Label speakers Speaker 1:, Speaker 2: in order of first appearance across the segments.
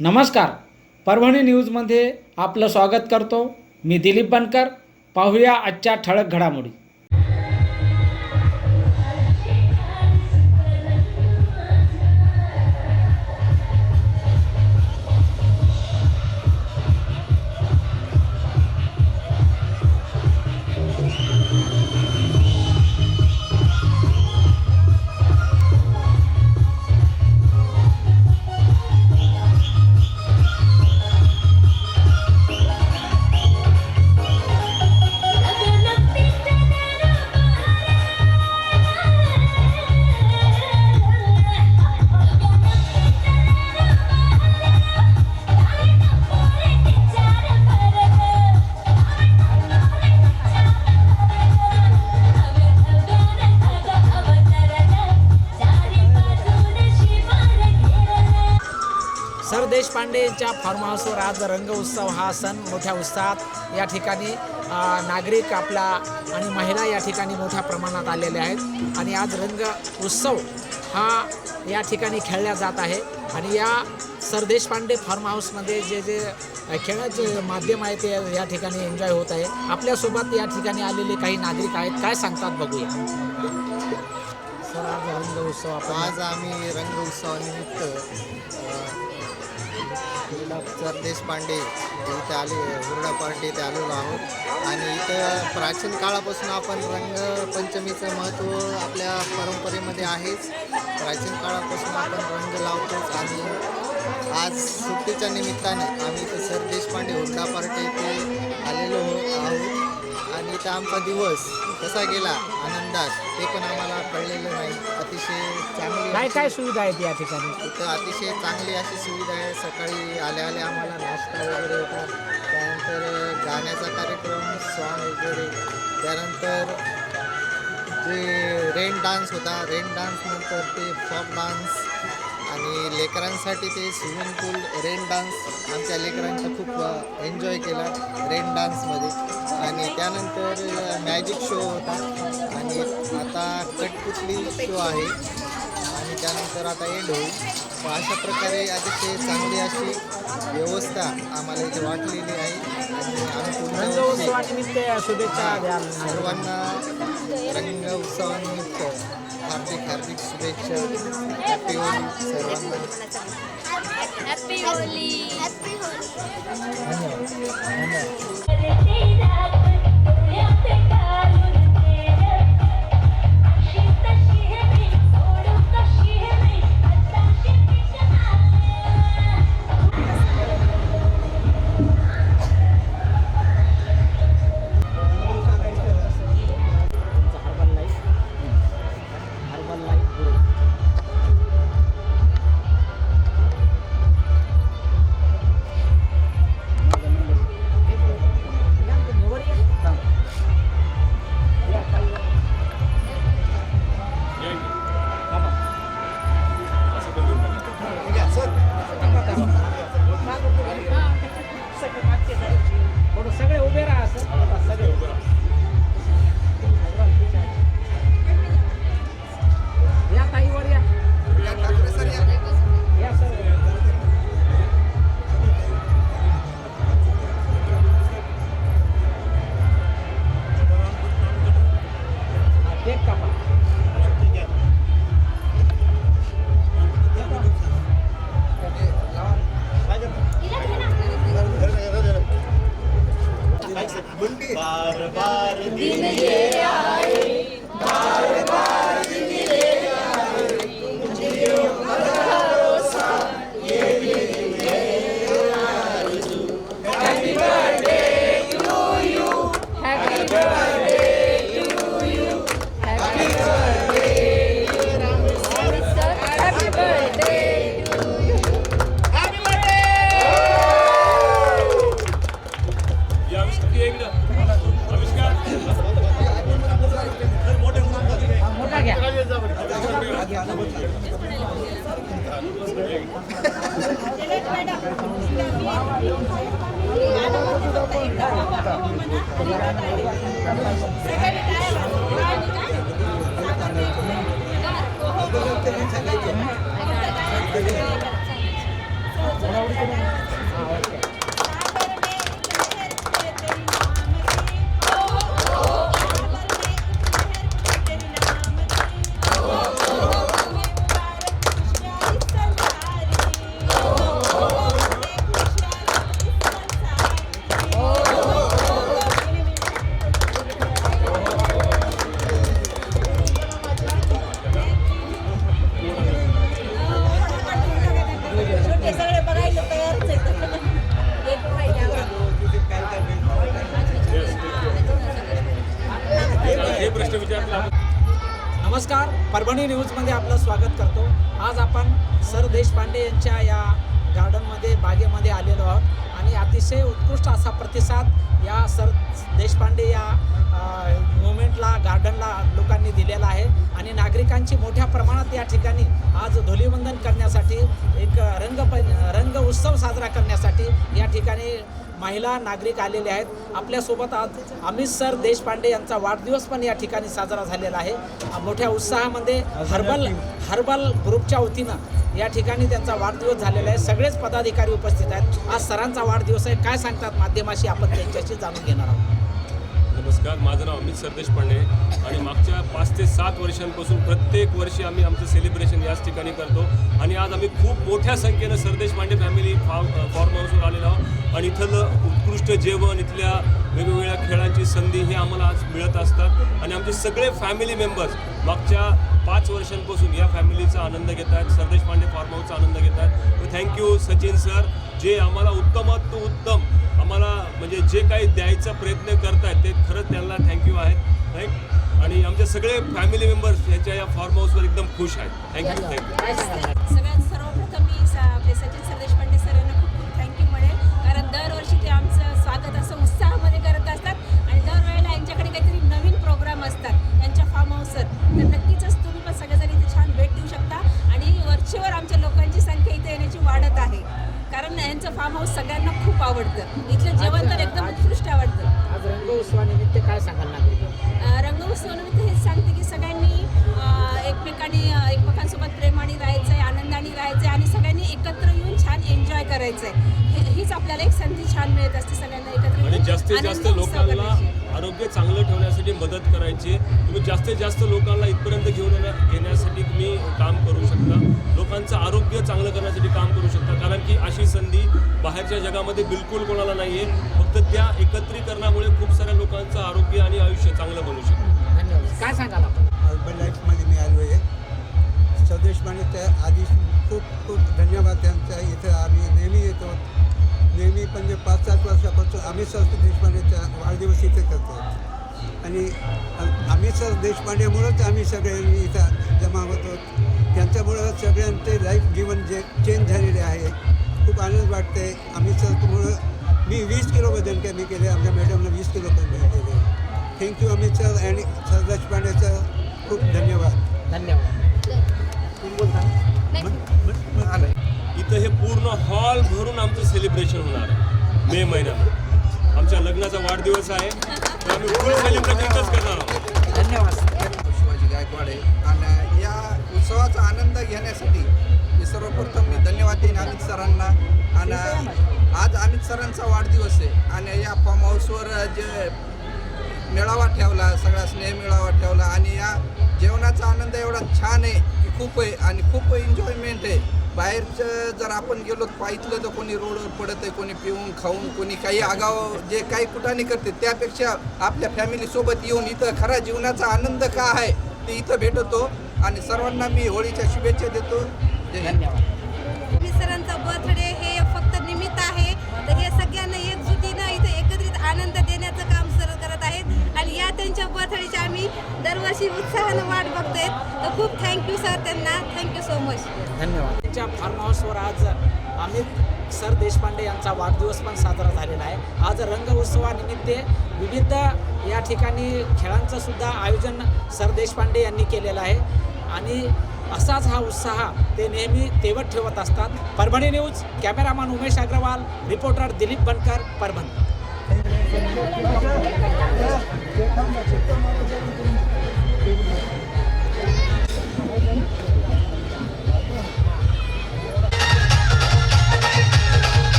Speaker 1: नमस्कार, परभणी न्यूजमध्ये आपलं स्वागत करतो. मी दिलीप बनकर. पाहूया आजच्या ठळक घडामोडी. सर देशपांडे यांच्या फार्म हाऊसवर आज रंग उत्सव हा सण मोठ्या उत्साहात या ठिकाणी नागरिक आपला आणि महिला या ठिकाणी मोठ्या प्रमाणात आलेले आहेत आणि आज रंग उत्सव हा या ठिकाणी खेळला जात आहे. आणि या सर देशपांडे फार्म हाऊसमध्ये जे खेळाचे माध्यम आहे ते या ठिकाणी एन्जॉय होत आहे. आपल्यासोबत या ठिकाणी आलेले काही नागरिक आहेत, काय सांगतात बघूया. सर आज रंग उत्सव
Speaker 2: आज आम्ही रंग उत्सवानिमित्त सर देशपांडे इथे हुरडा पार्टी इथे आलेलो आहोत. आणि इथं प्राचीन काळापासून आपण रंगपंचमीचं महत्त्व आपल्या परंपरेमध्ये आहेच. प्राचीन काळापासून आपण रंग लावतोच आणि आज सुट्टीच्या निमित्ताने आम्ही इथं सर देशपांडे हुरडा पार्टी इथे आलेलो आहोत. आणि इथं आमचा दिवस कसा गेला आनंदात ते पण आम्हाला कळलेलं नाही. अतिशय चांगली
Speaker 1: काय सुविधा आहेत या ठिकाणी?
Speaker 2: इथं अतिशय चांगली अशी सुविधा आहे. सकाळी आल्या आम्हाला नाश्ता वगैरे होता, त्यानंतर गाण्याचा कार्यक्रम, सॉन्ग वगैरे, त्यानंतर जे रेन डान्स होता, रेन डान्सनंतर ते फॉक डान्स आणि लेकरांसाठी ते स्विमिंग पूल रेन डान्स आमच्या लेकरांचा खूप एन्जॉय केला रेन डान्समध्ये. आणि त्यानंतर मॅजिक शो होता आणि आता कठपुतली शो आहे आणि त्यानंतर आता एंड होईल. तर अशा प्रकारे अतिशय चांगली अशी व्यवस्था आम्हाला इथे वाटलेली आहे. आणि आम्ही
Speaker 1: शुभेच्छा द्याल
Speaker 2: सर्वांना रंग उत्सवानिमित्त हार्दिक शुभेच्छा. हॅपी होली सर्वांना.
Speaker 3: Happy Holy. सगळे उभे राहा. सगळे उभे राहा. या ताईवर या सर. केक कापा.
Speaker 4: बार बार दिन ये आए, बार बार दिन ये आए, तुझे भरोसा ये दिल है आरज़ू. Happy birthday to you, happy birthday to you, happy birthday sir, happy birthday to you, happy birthday.
Speaker 1: मोठा घ्या.
Speaker 4: सगळे बघायला तयारच
Speaker 1: नमस्कार, परभणी न्यूजमध्ये आपलं स्वागत करतो. आज आपण सर देशपांडे यांच्या या गार्डनमध्ये बागेमध्ये आलेलो आहोत आणि अतिशय उत्कृष्ट असा प्रतिसाद या सर देशपांडे या मुवमेंटला गार्डनला लोकांनी दिलेला आहे आणि नागरिकांची मोठ्या प्रमाणात या ठिकाणी आज धुलीवंदन करण्यासाठी एक रंग उत्सव साजरा करण्यासाठी या ठिकाणी महिला नागरिक आलेले आहेत. आपल्यासोबत आज अमित सर देशपांडे यांचा वाढदिवस पण या ठिकाणी साजरा झालेला आहे. मोठ्या उत्साहामध्ये हर्बल ग्रुपच्या वतीनं या ठिकाणी त्यांचा वाढदिवस झालेला आहे. सगळेच पदाधिकारी उपस्थित आहेत. आज सरांचा वाढदिवस आहे. काय सांगतात माध्यमाशी आपण त्यांच्याशी जाणून घेणार आहोत.
Speaker 5: नमस्कार, माझं नाव अमित सर देशपांडे आणि मागच्या 5 ते 7 वर्षांपासून प्रत्येक वर्षी आम्ही आमचं सेलिब्रेशन याच ठिकाणी करतो आणि आज आम्ही खूप मोठ्या संख्येनं सर देशपांडे फॅमिली फॉर्म हाऊसवर आलेलो आहोत आणि इथलं उत्कृष्ट जेवण, इथल्या वेगवेगळ्या खेळांची संधी हे आम्हाला आज मिळत असतात आणि आमचे सगळे फॅमिली मेंबर्स मागच्या 5 वर्षांपासून या फॅमिलीचा आनंद घेत आहेत, सर देशपांडे फार्म हाऊसचा आनंद घेत आहेत. थँक्यू सचिन सर, जे आम्हाला उत्तमात उत्तम आम्हाला म्हणजे जे काही द्यायचा प्रयत्न करतायत ते खरंच त्यांना थँक्यू आहेत, राईट. आणि आमचे सगळे फॅमिली मेंबर्स यांच्या या फार्म हाऊसवर एकदम खुश आहेत. थँक्यू.
Speaker 6: सगळ्यात सर्वप्रथम मी आपले सचिन सर देशपांडे सर यांना खूप खूप थँक्यू म्हणेल, कारण दरवर्षी ते आमचं स्वागत असं उत्साहामध्ये करत असतात आणि दरवेळेला यांच्याकडे काहीतरी नवीन प्रोग्राम असतात यांच्या फार्म हाऊसवर. तर नक्कीच तुम्ही पण सगळेजण इथे छान भेट देऊ शकता आणि वरचेवर आमच्या लोकांची संख्या इथे येण्याची वाढत आहे, कारण यांचं फार्म हाऊस सगळ्यांना खूप आवडतं. इथलं जेवण तर एकदम उत्कृष्ट आवडतं.
Speaker 1: आज रंग उत्सवानिमित्त काय सांगाल नागरिक?
Speaker 6: रंगोत्सवानिमित्त हेच सांगते की सगळ्यांनी एकमेकांसोबत प्रेमाने राहायचं आहे, आनंदाने राहायचं आहे आणि सगळ्यांनी एकत्र येऊन छान एन्जॉय करायचं आहे. हीच आपल्याला एक संधी छान मिळत असते सगळ्यांना एकत्र
Speaker 5: आणि
Speaker 6: येऊन
Speaker 5: जास्तीत जास्त
Speaker 6: आनंद उत्सव
Speaker 5: लोकांना
Speaker 6: करायचे.
Speaker 5: आरोग्य चांगलं ठेवण्यासाठी मदत करायची. तुम्ही जास्तीत जास्त लोकांना इथपर्यंत घेण्यासाठी तुम्ही काम करू शकता, लोकांचं आरोग्य चांगलं करण्यासाठी काम करू शकता, कारण की अशी संधी बाहेरच्या जगामध्ये बिलकुल कोणाला नाही आहे. फक्त त्या एकत्रीकरणामुळे खूप साऱ्या लोकांचं आरोग्य आणि आयुष्य चांगलं बनू शकतं.
Speaker 1: धन्यवाद. काय सांगाल आपण?
Speaker 7: अर्बन लाईफमध्ये मी आलो आहे. सर देशपांडेच्या आधी खूप खूप धन्यवाद त्यांचा. इथं आम्ही नेहमी येतो, नेहमी म्हणजे 5-7 वर्षापासून आम्ही सर देशपांडेचा वाढदिवस इथे करतो आणि आम्ही सर देशपांडेमुळंच आम्ही सगळे इथं जमा होतो. त्यांच्यामुळं सगळ्यांचे लाईफ जीवन जे चेंज झालेले आहे. खूप आनंद वाटते. आम्ही सरमुळं मी 20 किलो वजन कमी केले, आमच्या मॅडमला 20 किलो कमी केले. थँक्यू अमित सर आणि सर देशपांडेचं खूप धन्यवाद.
Speaker 1: धन्यवाद. तुम्ही बोलता?
Speaker 5: इथं हे पूर्ण हॉल भरून आमचं सेलिब्रेशन होणार आहे मे महिन्यामध्ये. आमच्या लग्नाचा वाढदिवस आहे, तर आम्ही फुल सेलिब्रेशन इथंच करणार आहोत.
Speaker 1: धन्यवाद.
Speaker 8: शिवाजी गायकवाड आहे आणि या उत्सवाचा आनंद घेण्यासाठी मी सर्वप्रथम धन्यवाद देईन अमित सरांना. आणि आज अमित सरांचा वाढदिवस आहे आणि या फार्म हाऊसवर जे मेळावा ठेवला, सगळा स्नेह मेळावा ठेवला आणि या जेवणाचा आनंद एवढा छान आहे की खूप आहे आणि खूप एन्जॉयमेंट आहे. बाहेरचं जर आपण गेलो पाहिलं तर कोणी रोडवर पडत आहे, कोणी पिऊन खाऊन, कोणी काही आगाव जे काही कुठाने करते, त्यापेक्षा आपल्या फॅमिलीसोबत येऊन इथं खरा जीवनाचा आनंद का आहे ते इथं भेटतो आणि सर्वांना मी होळीच्या शुभेच्छा देतो. जय हिंद.
Speaker 1: धन्यवाद.
Speaker 4: अमित सरांचा बर्थडे हे फक्त निमित्त आहे, तर हे सगळ्यांना एकजुटीनं इथे एकत्रित आनंद देण्याचं काम सर करत आहेत आणि या त्यांच्या बर्थडेची आम्ही दरवर्षी उत्साहानं वाट बघतोय. तर खूप थँक्यू सर त्यांना. Thank you so much.
Speaker 1: धन्यवाद. त्यांच्या फार्म हाऊसवर आज अमित सर देशपांडे यांचा वाढदिवस पण साजरा झालेला आहे. आज रंग उत्सवानिमित्त विविध या ठिकाणी खेळांचं सुद्धा आयोजन सर देशपांडे यांनी केलेलं आहे आणि असाच हा उत्साह ते नेहमी तेवत ठेवत असतात. Parbhani news, cameraman Umesh Agrawal, reporter Dilip Bankar, Parbhani.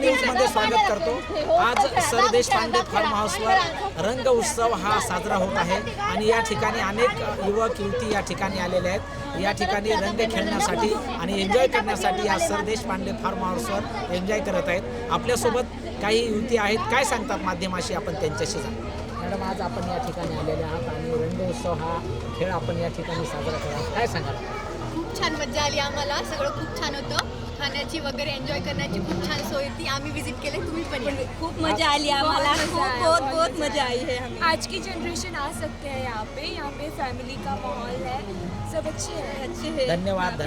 Speaker 1: न्यूजमध्ये स्वागत करतो. आज सर देशपांडे फार्म हाऊसवर रंग उत्सव हा साजरा होत आहे आणि या ठिकाणी अनेक युवक युवती या ठिकाणी आलेले आहेत. या ठिकाणी रंग खेळण्यासाठी आणि एन्जॉय करण्यासाठी या सर देशपांडे फार्म हाऊसवर एन्जॉय करत आहेत. आपल्यासोबत काही युवती आहेत. काय सांगतात माध्यमाशी, आपण त्यांच्याशी जाऊ. मॅडम, आज आपण या ठिकाणी आलेले आहात आणि रंग उत्सव हा खेळ आपण या ठिकाणी साजरा करा, काय सांगाल?
Speaker 9: खूप छान मजा आली आम्हाला. सगळं खूप छान होतं. खाण्याची वगैरे एन्जॉय करण्याची खूप छान सोय होती. आम्ही विजिट केले, तुम्ही पण या.
Speaker 4: खूप मजा आली आम्हाला. बहुत मजा आई है हमें.
Speaker 6: आज की जनरेशन आ सकते हैं यहाँ पे फैमिली का माहौल है, सब अच्छे हैं.
Speaker 1: धन्यवाद.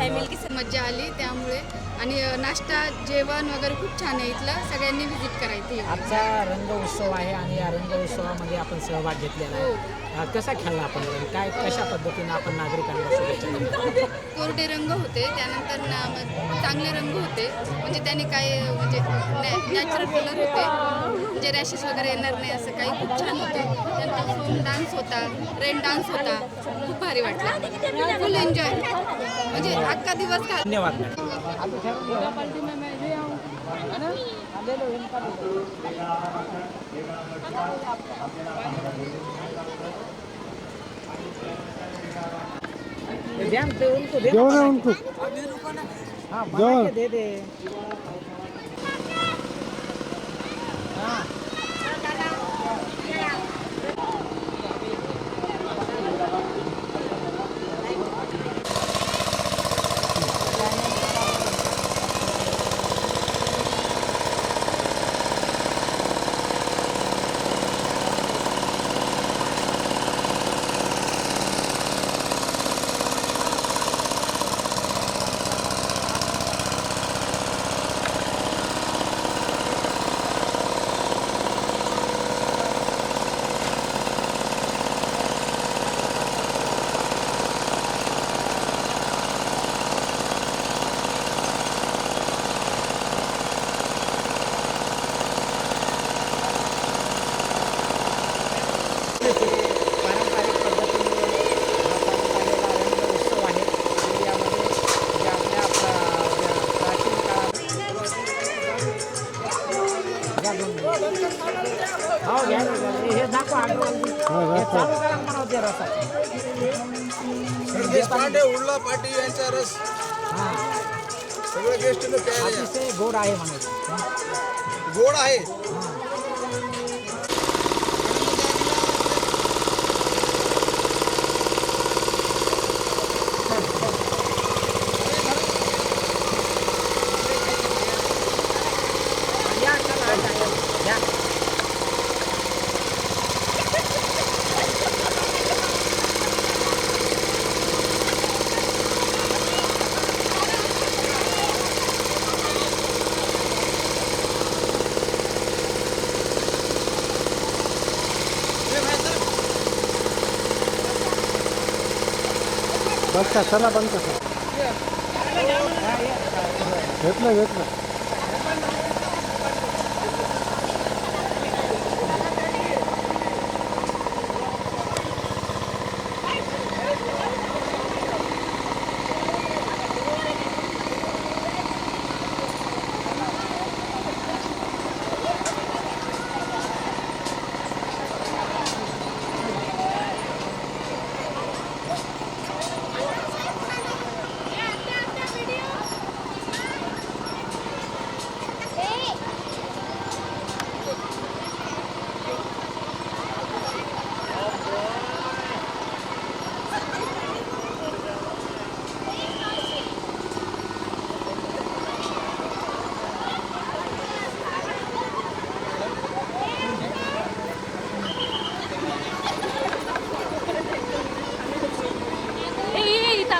Speaker 9: मजा आली त्यामुळे. आणि नाश्ता जेवण वगैरे खूप छान आहे इथलं. सगळ्यांनी विजिट करायची.
Speaker 1: आजचा रंग उत्सव आहे आणि या रंग उत्सवामध्ये आपण सहभाग घेतलेला आहे. कसा खेळला आपण, काय कशा पद्धतीने आपण नागरिकांना शुभेच्छा दिल्या?
Speaker 9: कोरडे रंग होते, त्यानंतर चांगले रंग होते. म्हणजे त्याने काय म्हणजे नॅचरल कलर होते, म्हणजे रॅशेस वगैरे येणार नाही असं काही. खूप छान होतं. त्यानंतर फोम डान्स होता, रेन डान्स होता. खूप भारी वाटलं. फुल एन्जॉय. म्हणजे अख्खा दिवस का.
Speaker 1: धन्यवाद मॅडम. ध्यान से उनको दे दो ना, उनको हाँ बना के दे दे. हाँ पारंपरिक पद्धतीने उत्सव आहे. यामध्ये जे आपल्या प्राचीन काळात हो घ्या हे दाखवा. हे चालू करा म्हणावते रसा.
Speaker 8: देशपांडे उर्ला पाटील यांचा रस
Speaker 1: हां
Speaker 8: सगळ्या गेस्टनं प्यायला.
Speaker 1: अतिशय गोड आहे म्हणायचं.
Speaker 8: गोड आहे.
Speaker 1: हां या चला या.
Speaker 7: बस का चला बंद कसा घेतलं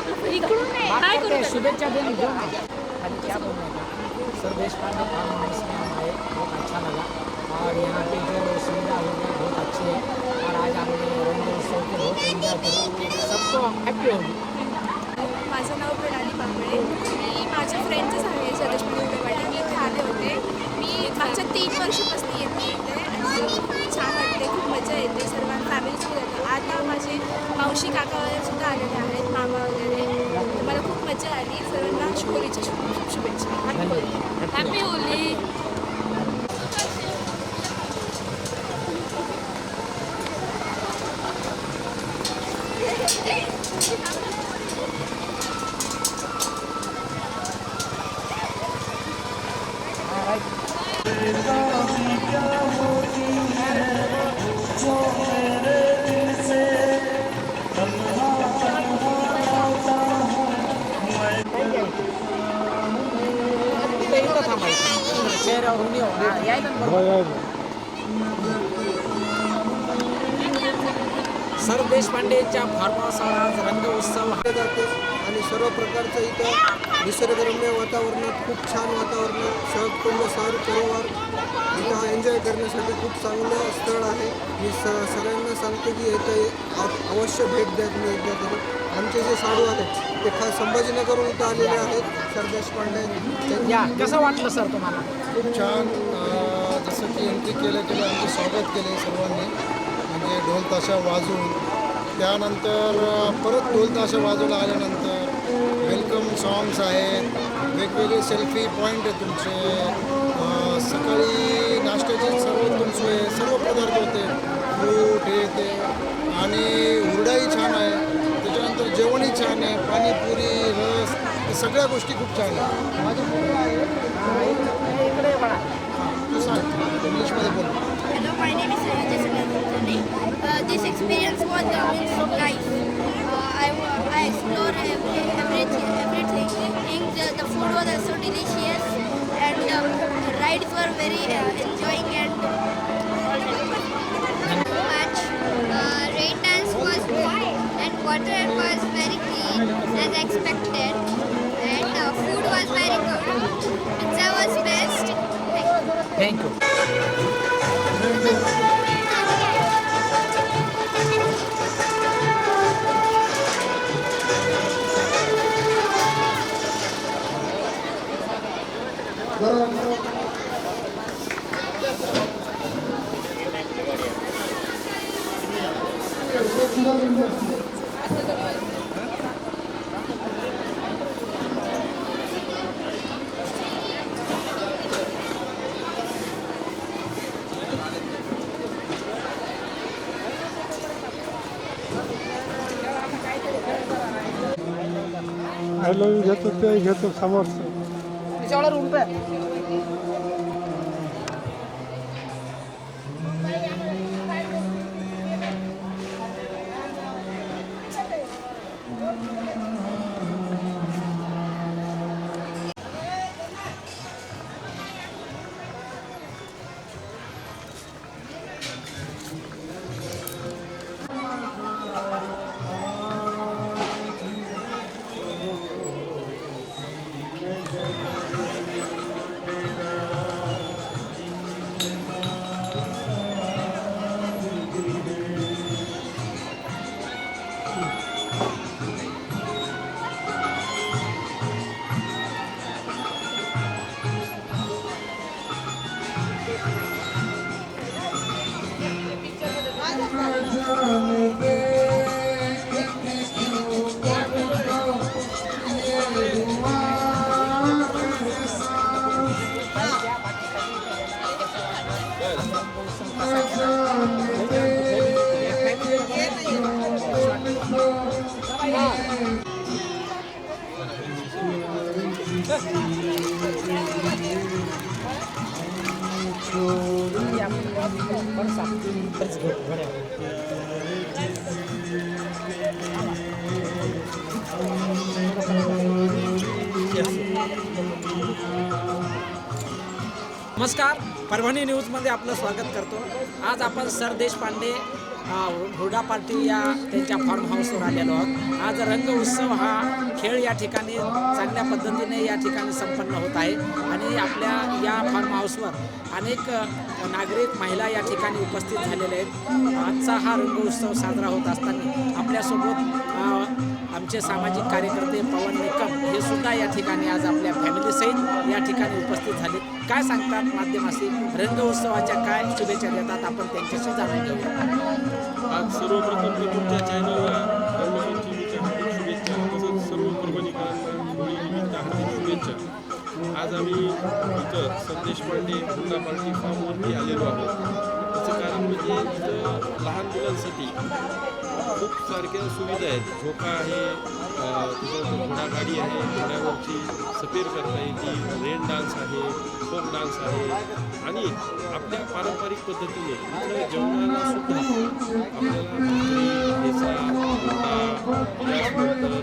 Speaker 1: बात करते हैं, शुभेच्छा देने दो ना। खाली क्या बोलना है सर, देशपांडे फार्म हाउस में हम आए, बहुत अच्छा लगा और यहाँ पे जो सुविधा हो गई बहुत अच्छी है और आज हमने रंग उत्सव के बहुत एंजॉय करा, सबको हॅप्पी होगी।
Speaker 4: माझं नाव प्रणाली बांबळे. मी माझ्या फ्रेंडचं सांगेन सदेश मुंबईवाडी. मी इथे आले होते. मी मागच्या 3 वर्षापासून येते इथे आणि खूप छान वाटते, खूप मजा येते. सर्व फॅमिलीसोबत येते. आज माझे मावशी काका वगैरे सुद्धा आलेले आहेत, मामा वगैरे. मला खूप मजा आली. सर्वांना होळीच्या खूप शुभेच्छा. Happy Holy.
Speaker 1: इथं थांबायचं चेहऱ्यावर उणी यायला ना बरोबर. सर देशपांडेच्या फार्म हाऊसवर आज रंग उत्सव
Speaker 7: जाते आणि सर्व प्रकारचं इथं निसर्गरम्य वातावरणात खूप छान वातावरणात सहजकुंड सार सरोवर इथं एन्जॉय करण्यासाठी खूप चांगलं स्थळ आहे. मी सगळ्यांना सांगतो की इथं अवश्य भेट द्या तुम्ही एकदा तरी. आमचे जे साधू आहेत ते खास संभाजीनगरहून इथं आलेले आहेत. सर देशपांडे
Speaker 1: या कसं वाटलं सर तुम्हाला?
Speaker 2: खूप छान. जसं की एंट्री केलं आमचे स्वागत केले सर्वांनी, म्हणजे ढोल ताशा वाजवून. त्यानंतर परत ढोल ताशा वाजवला आल्यानंतर वेलकम सॉंग्स आहेत, वेगवेगळे सेल्फी पॉईंट आहे तुमचे. सकाळी नाश्त्याची सर्वोत्तम सोय, सर्व पदार्थ होते, फ्रूट हे ते, आणि हुरडाही छान आहे. त्याच्यानंतर जेवणही छान आहे, पाणीपुरी, रस, हे सगळ्या गोष्टी खूप छान आहे. माझी मुलगा आहे
Speaker 1: इकडे बघा.
Speaker 2: तू सांग इंग्लिशमध्ये बोल.
Speaker 4: Hello, my name is Sanjay Sundaram. This experience was so nice. I explored everything. The food was also delicious, and the rides were very enjoying and much. Rain dance was good, and water was very clean as expected, and food was very good. Pizza was best.
Speaker 1: Thank you.
Speaker 10: Hello घेतो ते घेतो समोरचं.
Speaker 1: त्याच्यावर उलट नमस्कार, परभणी न्यूजमध्ये आपलं स्वागत करतो. आज आपण सर देशपांडे हुरडा पार्टी या त्यांच्या फार्म हाऊसवर आलेलो आहोत. आज रंग उत्सव हा खेळ या ठिकाणी चांगल्या पद्धतीने या ठिकाणी संपन्न होत आहे आणि आपल्या या फार्म हाऊसवर अनेक नागरिक महिला या ठिकाणी उपस्थित झालेले आहेत. आजचा हा रंग उत्सव साजरा होत असताना आपल्यासोबत आमचे सामाजिक कार्यकर्ते पवन निकम हे सुद्धा या ठिकाणी आज आपल्या फॅमिलीसहित या ठिकाणी उपस्थित झाले. काय सांगतात माध्यमाशी, रंग उत्सवाच्या काय शुभेच्छा देतात आपण त्यांच्याशी जाणून घेऊया.
Speaker 5: आज सर्वप्रथम मी तुमच्या चॅनलला रंगपंचमीच्या हार्दिक शुभेच्छा, तसंच सर्व परभणीकरांना होळीनिमित्त हार्दिक शुभेच्छा. आज आम्ही इथं संदेश पांडे हुरडा पार्टी फार्मवरती आलेलो आहोत. त्याचं कारण म्हणजे इथं लहान मुलांसाठी खूप सारख्या सुविधा आहेत. झोका आहे, तिथं घोडागाडी आहे, घोड्यावरची सफेर करता येते, रेन डान्स आहे, फोक डान्स आहे आणि आपल्या पारंपरिक पद्धतीने इथं जेवणाला सुद्धा आपल्याला भाकरी, ठेचा, हुरडा, त्याचनंतर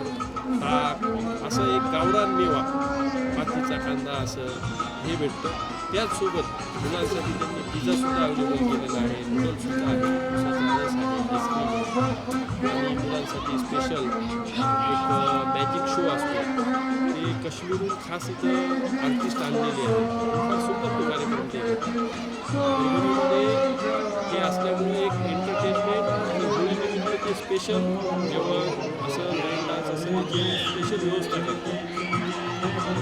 Speaker 5: ताक असं एक गावरान मेवा, मातीचा कांदा असं हे भेटतं. त्याचसोबत मुलांसाठी त्यांनी पिझ्झासुद्धा अवेलेबल केलेला आहे, नूडल्ससुद्धा आहे, उसाचा रस आहे, आईस्क्रीम आणि मुलांसाठी स्पेशल एक मॅजिक शो असतो. ते काश्मीरहून खास इथं आर्टिस्ट आणलेले आहेत. फार सुंदर तो कार्यक्रम केले. परभणीमध्ये हे असल्यामुळे एक एंटरटेनमेंट आणि होळीनिमित्त ते स्पेशल जेवण असं रेन डान्स असं जे स्पेशल व्यवस्था करतो.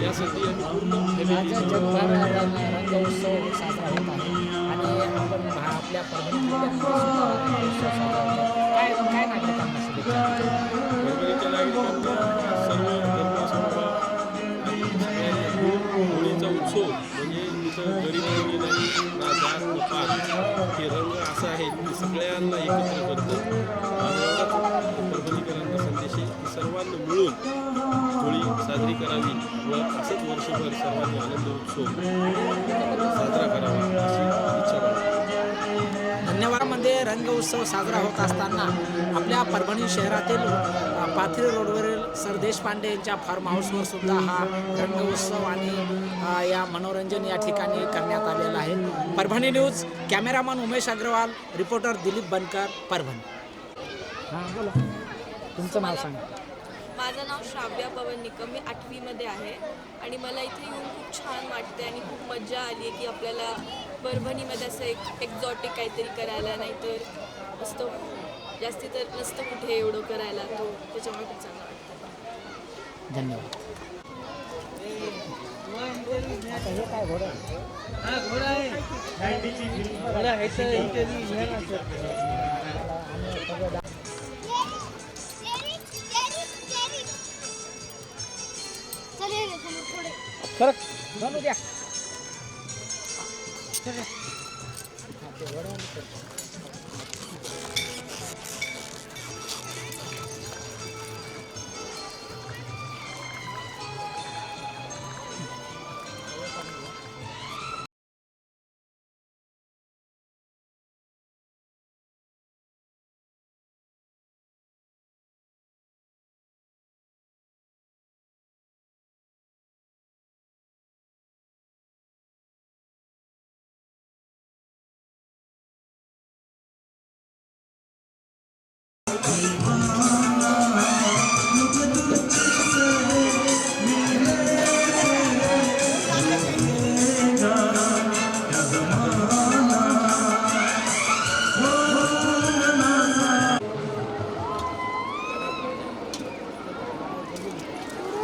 Speaker 5: यासाठी आम्ही पूर्ण
Speaker 1: आज जगभर रंग उत्सव साजरा होत आहे आणि आपण आपल्या परभणी जिल्ह्यामध्ये सुद्धा रंग उत्सव साजरा होत आहे. काय काय नागरिकांना शुभेच्छा?
Speaker 5: परभणीच्या नागरिकांना सर्व धर्मसमूह आणि सगळ्यांना मिळून होळीचा उत्सव म्हणजे इथं गरीब कोणी नाही, ना जात ना पात. हे रंग असं आहे की सगळ्यांना एकत्र करतं. आणि एवढाच परभणीकरांना संदेश आहे की सर्वांना मिळून होळी साजरी करावी व असंच वर्षभर सर्वांनी आनंद उत्सव साजरा करावा अशी इच्छा करतो.
Speaker 1: धन्यवादमध्ये रंग उत्सव साजरा होत असताना आपल्या परभणी शहरातील पाथरी रोडवरील सर देशपांडे यांच्या फार्म हाऊसवर सुद्धा हा रंग उत्सव आणि या मनोरंजन या ठिकाणी करण्यात आलेलं आहे. Parbhani news, cameraman Umesh Agrawal, reporter Dilip Bankar, Parbhani. हां बोला, तुमचं नाव सांगा.
Speaker 11: माझं नाव श्राव्या पवन निकम, मी 8वीमध्ये आहे आणि मला इथे येऊन खूप छान वाटते आणि खूप मजा आली की आपल्याला परभणीमध्ये असं एक एक्झॉटिक काहीतरी करायला, नाहीतर असतं जास्ती तर नसतं कुठे एवढं करायला, तो त्याच्यामुळे खूप चांगलं वाटतं.
Speaker 1: धन्यवाद. आता हे काय घोडं सर चालू द्या.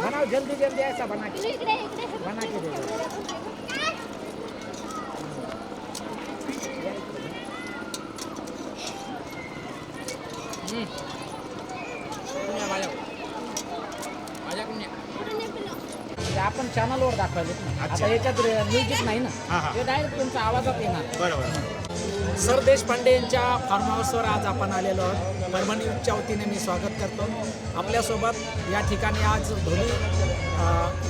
Speaker 1: बनाओ जल्दी जल्दी, ऐसा बना के दे दो. आपण चॅनलवर दाखवायला. आता याच्यात म्युझिक नाही ना, ते डायरेक्ट तुमच्या आवाजात येणार. बरोबर. सर देशपांडे यांच्या फार्म हाऊसवर आज आपण आलेलो आहोत. परभणीच्या वतीने मी स्वागत करतो. आपल्यासोबत या ठिकाणी आज होळी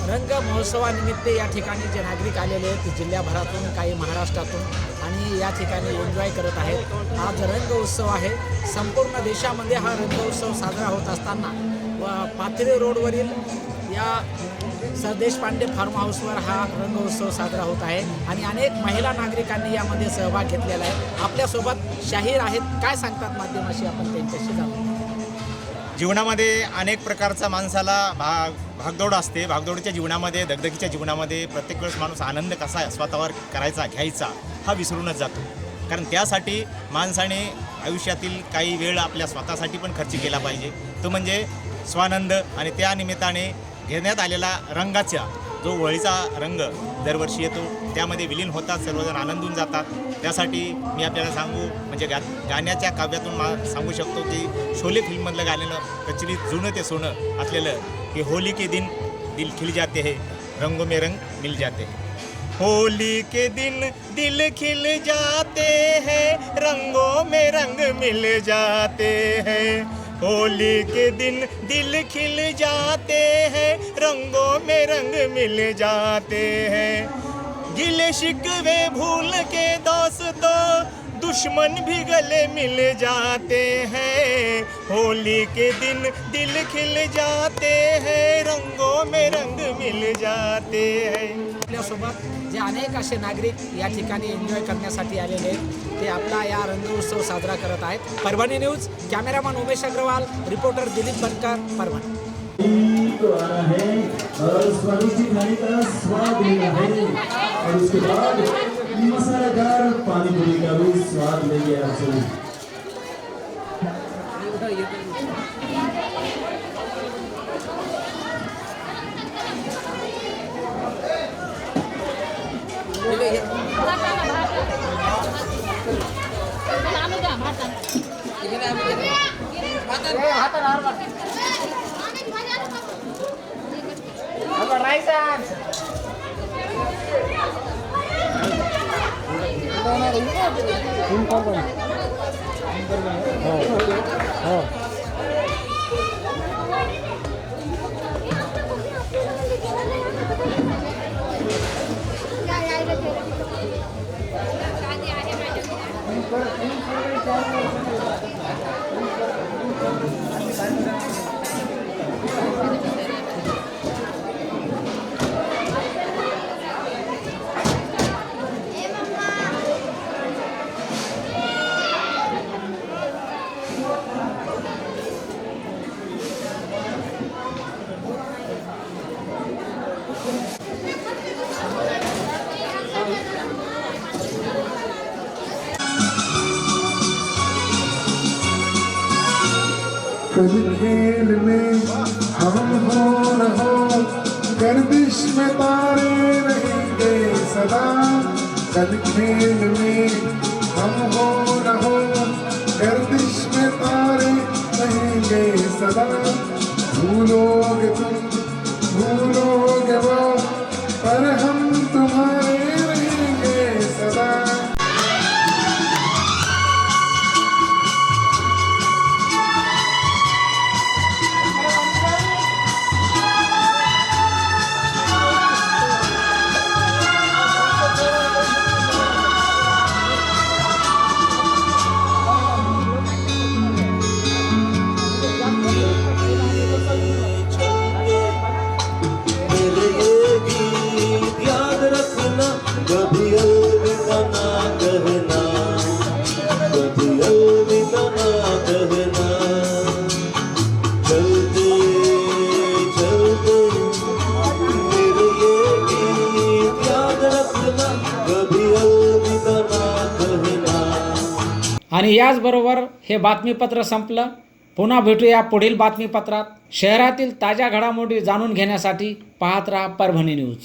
Speaker 1: रंग महोत्सवानिमित्त या ठिकाणी जे नागरिक आलेले आहेत जिल्ह्याभरातून, काही महाराष्ट्रातून आणि या ठिकाणी एन्जॉय करत आहेत. आज रंग उत्सव आहे. संपूर्ण देशामध्ये हा रंग उत्सव साजरा होत असताना व पाथरी रोडवरील या सर देशपांडे फार्म हाऊसवर हा रंगोत्सव साजरा होत आहे आणि अनेक महिला नागरिकांनी यामध्ये सहभाग घेतलेला आहे. आपल्यासोबत शाहीर आहेत, काय सांगतात माध्यमाशी, आपण त्यांच्याशी जाऊ.
Speaker 12: जीवनामध्ये अनेक प्रकारचा माणसाला भागदौड असते. भागदौडीच्या जीवनामध्ये, दगदगीच्या जीवनामध्ये प्रत्येक वेळेस माणूस आनंद कसा स्वतःवर करायचा, घ्यायचा हा विसरूनच जातो. कारण त्यासाठी माणसाने आयुष्यातील काही वेळ आपल्या स्वतःसाठी पण खर्च केला पाहिजे. तो म्हणजे स्वानंद. आणि त्या निमित्ताने घेण्यात आलेला रंगाचा जो होळीचा रंग दरवर्षी येतो त्यामध्ये विलीन होतात, सर्वजण आनंदून जातात. त्यासाठी मी आपल्याला सांगू म्हणजे गाण्याच्या काव्यातून सांगू शकतो की शोले फिल्ममधलं गाण्यानं प्रचलित जुनं ते सोनं असलेलं की होली के दिन दिल खिल जाते हैं, रंगों में रंग मिल जाते हैं. होली के दिन दिल खिल जाते हैं, रंगों में रंग मिल जाते हैं. होली के दिन दिल खिल जाते हैं, रंगों में रंग मिल जाते हैं. गिले शिकवे भूल के दोस्तों, दुश्मन भी गले मिल जाते हैं. होली के दिन दिल खिल जाते हैं, रंगों में रंग मिल जाते हैं.
Speaker 1: आपल्यासोबत जे अनेक असे नागरिक या ठिकाणी एन्जॉय करण्यासाठी आलेले आहेत, ते आपला या रंगोत्सव साजरा करत आहेत. Parbhani news, cameraman Umesh Agrawal, reporter Dilip Bankar, Parbhani.
Speaker 13: और उसके बाद मसालेदार पानी पूरी का भी स्वाद लेंगे आप सभी.
Speaker 14: कल खेल में हम हो न हो, गर्दिश में तारे रहेंगे सदा. कल खेल में हम हो न हो, गर्दिश में तारे रहेंगे सदा. भूलोगे तुम, भूलोगे वो, पर हम तुम्हारे रहेंगे सदा.
Speaker 1: आणि याचबरोबर हे बातमीपत्र संपलं. पुन्हा भेटूया पुढील बातमीपत्रात. शहरातील ताज्या घडामोडी जाणून घेण्यासाठी पाहत राहा परभणी न्यूज.